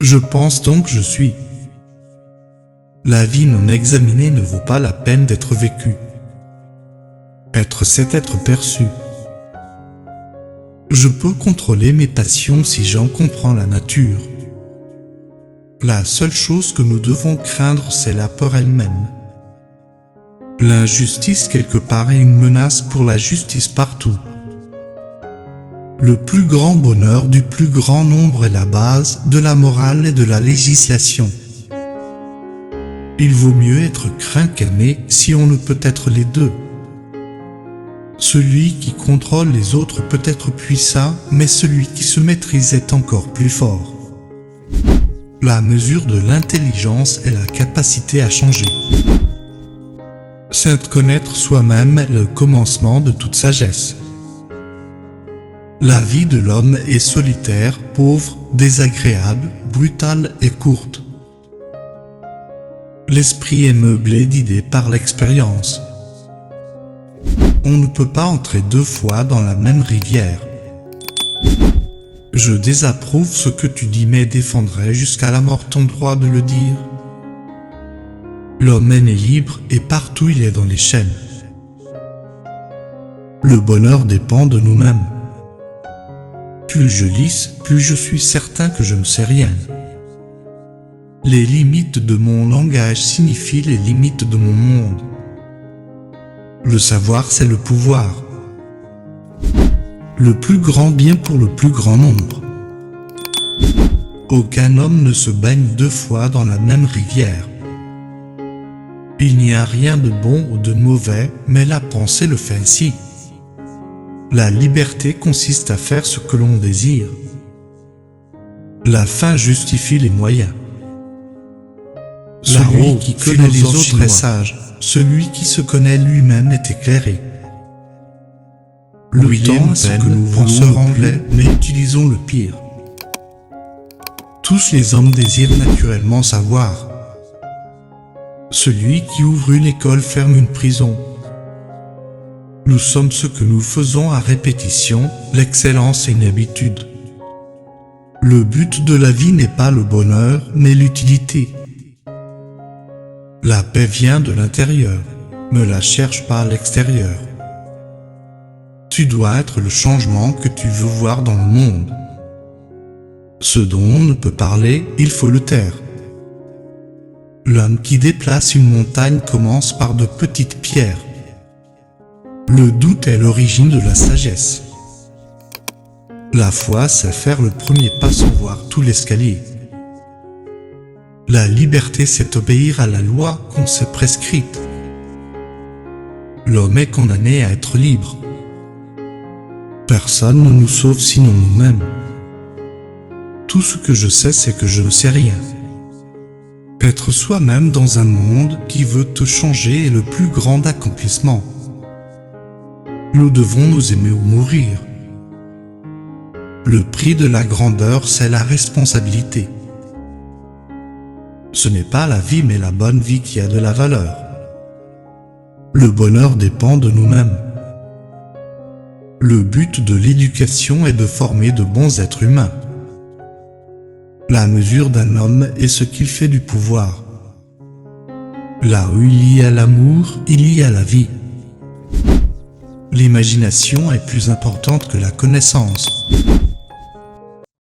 Je pense donc je suis. La vie non examinée ne vaut pas la peine d'être vécue. Être, c'est être perçu. Je peux contrôler mes passions si j'en comprends la nature. La seule chose que nous devons craindre, c'est la peur elle-même. L'injustice quelque part est une menace pour la justice partout. Le plus grand bonheur du plus grand nombre est la base de la morale et de la législation. Il vaut mieux être craint qu'aimé si on ne peut être les deux. Celui qui contrôle les autres peut être puissant, mais celui qui se maîtrise est encore plus fort. La mesure de l'intelligence est la capacité à changer. C'est connaître soi-même est le commencement de toute sagesse. La vie de l'homme est solitaire, pauvre, désagréable, brutale et courte. L'esprit est meublé d'idées par l'expérience. On ne peut pas entrer deux fois dans la même rivière. Je désapprouve ce que tu dis mais défendrai jusqu'à la mort ton droit de le dire. L'homme est né libre et partout il est dans les chaînes. Le bonheur dépend de nous-mêmes. Plus je lis, plus je suis certain que je ne sais rien. Les limites de mon langage signifient les limites de mon monde. Le savoir, c'est le pouvoir. Le plus grand bien pour le plus grand nombre. Aucun homme ne se baigne deux fois dans la même rivière. Il n'y a rien de bon ou de mauvais, mais la pensée le fait ainsi. La liberté consiste à faire ce que l'on désire. La fin justifie les moyens. Celui qui connaît les autres est sage. Celui qui se connaît lui-même est éclairé. Le temps est ce que nous voulons anglais, mais utilisons le pire. Tous les hommes désirent naturellement savoir. Celui qui ouvre une école ferme une prison. Nous sommes ce que nous faisons à répétition, l'excellence est une habitude. Le but de la vie n'est pas le bonheur, mais l'utilité. La paix vient de l'intérieur, ne la cherche pas à l'extérieur. Tu dois être le changement que tu veux voir dans le monde. Ce dont on ne peut parler, il faut le taire. L'homme qui déplace une montagne commence par de petites pierres. Le doute est l'origine de la sagesse. La foi, c'est faire le premier pas sans voir tout l'escalier. La liberté, c'est obéir à la loi qu'on s'est prescrite. L'homme est condamné à être libre. Personne ne nous sauve sinon nous-mêmes. Tout ce que je sais, c'est que je ne sais rien. Être soi-même dans un monde qui veut te changer est le plus grand accomplissement. Nous devons nous aimer ou mourir. Le prix de la grandeur, c'est la responsabilité. Ce n'est pas la vie mais la bonne vie qui a de la valeur. Le bonheur dépend de nous-mêmes. Le but de l'éducation est de former de bons êtres humains. La mesure d'un homme est ce qu'il fait du pouvoir. Là où il y a l'amour, il y a la vie. L'imagination est plus importante que la connaissance.